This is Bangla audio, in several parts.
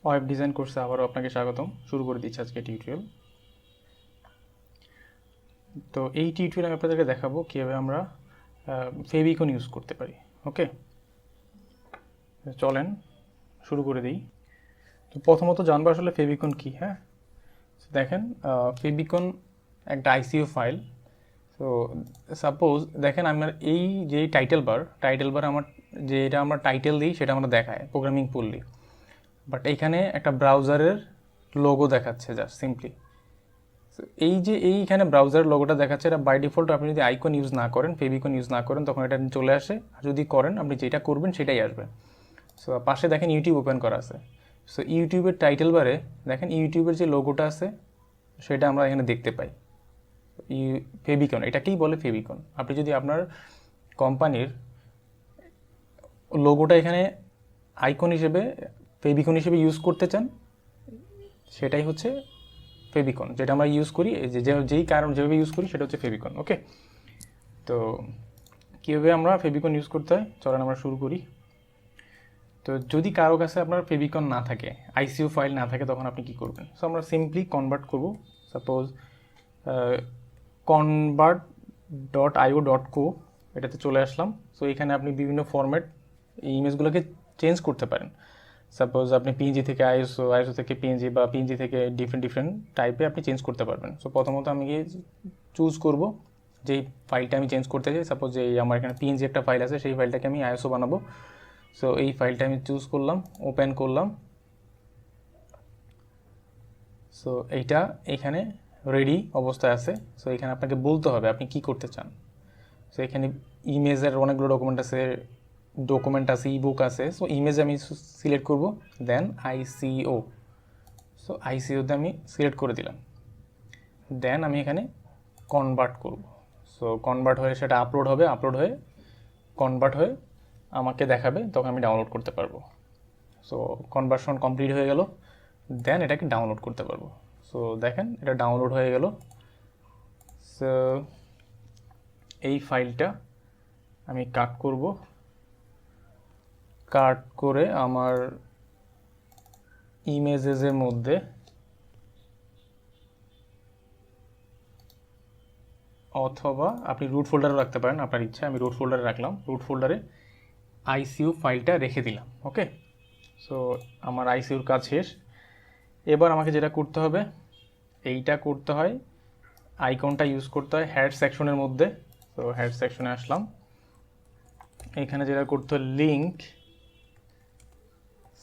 ওয়েব ডিজাইন কোর্সে আবারও আপনাকে স্বাগতম। শুরু করে দিচ্ছি আজকে টিউটোরিয়াল। তো এই টিউটোরিয়ালে আমি আপনাদেরকে দেখাবো কীভাবে আমরা ফেভিকন ইউজ করতে পারি। ওকে, চলেন শুরু করে দিই। তো প্রথমত জানবো আসলে ফেভিকন কী। হ্যাঁ, দেখেন ফেভিকন একটা আইসিও ফাইল। তো সাপোজ দেখেন আমার এই যে টাইটেল বার আমার যে এটা আমরা টাইটেল দিই সেটা আমরা দেখায় প্রোগ্রামিং পুললি, বাট এইখানে একটা ব্রাউজারের লোগো দেখাচ্ছে জাস্ট সিম্পলি। এই যে এইখানে ব্রাউজারের লোগোটা দেখাচ্ছে, এটা বাই ডিফল্ট আপনি যদি আইকন ইউজ না করেন, ফেভিকন ইউজ না করেন, তখন এটা চলে আসে। আর যদি করেন আপনি যেটা করবেন সেটাই আসবে। সো পাশে দেখেন ইউটিউব ওপেন করা আছে। সো ইউটিউবের টাইটেল বারে দেখেন ইউটিউবের যে লোগোটা আছে সেটা আমরা এখানে দেখতে পাই। ফেভিকন, এটাকেই বলে ফেভিকন। আপনি যদি আপনার কোম্পানির লোগোটা এখানে আইকন হিসেবে ফেভিকন হিসেবে ইউজ করতে চান, সেটাই হচ্ছে ফেভিকন, যেটা আমরা ইউজ করি। যেই কারণ যেভাবে ইউজ করি সেটা হচ্ছে ফেভিকন। ওকে, তো কীভাবে আমরা ফেভিকন ইউজ করতে হয় চলেন আমরা শুরু করি। তো যদি কারো কাছে আপনার ফেভিকন না থাকে, আইসিও ফাইল না থাকে, তখন আপনি কী করবেন? সো আমরা সিম্পলি কনভার্ট করব। সাপোজ convert.io.co এটাতে চলে আসলাম। সো এখানে আপনি বিভিন্ন ফরম্যাট এই ইমেজগুলোকে চেঞ্জ করতে পারেন। সাপোজ আপনি পিএনজি থেকে আইএসও থেকে পিএনজি বা পিএনজি থেকে ডিফারেন্ট টাইপে আপনি চেঞ্জ করতে পারবেন। সো প্রথমত আমি গিয়ে চুজ করব যেই ফাইলটা আমি চেঞ্জ করতে চাই। সাপোজ এই আমার এখানে পিএনজি একটা ফাইল আছে, সেই ফাইলটাকে আমি আইএসও বানাবো। সো এই ফাইলটা আমি চুজ করলাম, ওপেন করলাম। সো এইটা এখানে রেডি অবস্থায় আছে। সো এখানে আপনাকে বলতে হবে আপনি কি করতে চান। সো এখানে ইমেজের অনেকগুলো ডকুমেন্ট আছে, ইবুক আছে। সো ইমেজ আমি সিলেক্ট করব, দেন আইসিও। সো আইসিওতে আমি সিলেক্ট করে দিলাম। দেন আমি এখানে কনভার্ট করব। সো কনভার্ট হয়ে সেটা আপলোড হয়ে কনভার্ট হয়ে আমাকে দেখাবে, তখন আমি ডাউনলোড করতে পারবো। সো কনভার্সন কমপ্লিট হয়ে গেল, দেন এটাকে ডাউনলোড করতে পারবো। সো দেখেন এটা ডাউনলোড হয়ে গেল। সো এই ফাইলটা আমি কাট করে আমার ইমেজেসের মধ্যে অথবা আপনি রুট ফোল্ডারে রাখতে পারেন, আপনার ইচ্ছা। আমি রুট ফোল্ডারে রাখলাম। রুট ফোল্ডারে আইসিইউ ফাইলটা রেখে দিলাম। ওকে, সো আমার আইসিইউর কাজ শেষ। এবার আমাকে যেটা করতে হবে, এইটা করতে হয়, আইকনটা ইউজ করতে হয় হেড সেকশনের মধ্যে। তো হেড সেকশনে আসলাম। এখানে যেটা করতে হয় লিঙ্ক।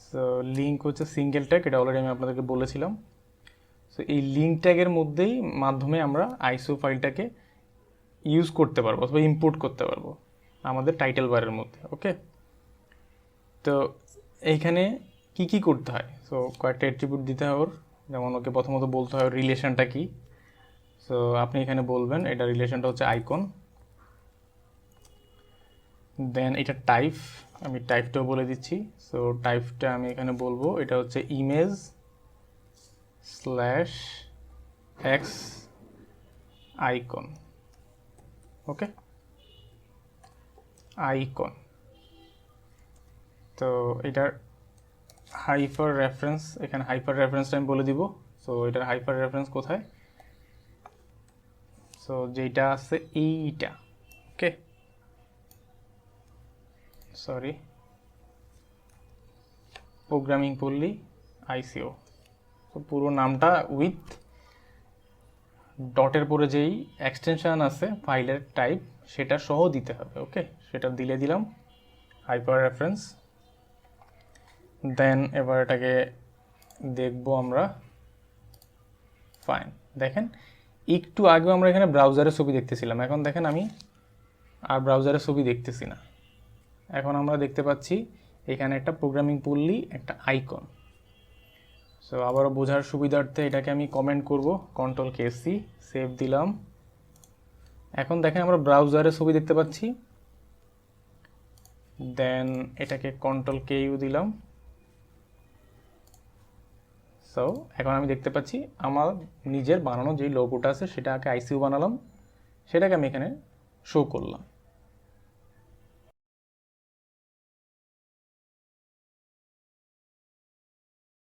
সো লিঙ্ক হচ্ছে সিঙ্গেল ট্যাগ, এটা অলরেডি আমি আপনাদেরকে বলেছিলাম। সো এই লিঙ্ক ট্যাগের মধ্যেই মাধ্যমে আমরা আইসিইউ ফাইলটাকে ইউজ করতে পারবো অথবা ইম্পোর্ট করতে পারবো আমাদের টাইটেল বারের মধ্যে। ওকে, তো এইখানে কি করতে হয়? সো কয়েকটা অ্যাট্রিবিউট দিতে হয় ওর। যেমন ওকে প্রথমত বলতে হয় রিলেশনটা কি। সো আপনি এখানে বলবেন এটা রিলেশনটা হচ্ছে আইকন। দেন এটা টাইপ, আমি টাইপটাও বলে দিচ্ছি। সো টাইপটা আমি এখানে বলবো এটা হচ্ছে ইমেজ /x আইকন। ওকে, আইকন। তো এটার হাইপার রেফারেন্স, এখানে হাইপার রেফারেন্সটা আমি বলে দিব। সো এটার হাইপার রেফারেন্স কোথায়? সো যেটা আছে এইটা। ওকে, সরি, প্রোগ্রামিং পুললি আইসিও। তো পুরো নামটা উইথ ডটের পরে যেই এক্সটেনশন আছে ফাইলের টাইপ সেটা সহ দিতে হবে। ওকে, সেটা দিলাম হাইপার রেফারেন্স। দেন এবার এটাকে দেখবো আমরা। ফাইন, দেখেন একটু আগে আমরা এখানে ব্রাউজারের ছবি দেখতেছিলাম, এখন দেখেন আমি আর ব্রাউজারের ছবি দেখতেছি না। এখন আমরা দেখতে পাচ্ছি এখানে একটা প্রোগ্রামিং পুললি একটা আইকন। সো আবারও বোঝার সুবিধার্থে এটাকে আমি কমেন্ট করব, Ctrl+C, সেভ দিলাম। এখন দেখেন আমরা ব্রাউজারের ছবি দেখতে পাচ্ছি। দেন এটাকে Ctrl+KU দিলাম। সো এখন আমি দেখতে পাচ্ছি আমার নিজের বানানো যেই লোগোটা আছে সেটাকে আইসিইউ বানালাম, সেটাকে আমি এখানে শো করলাম।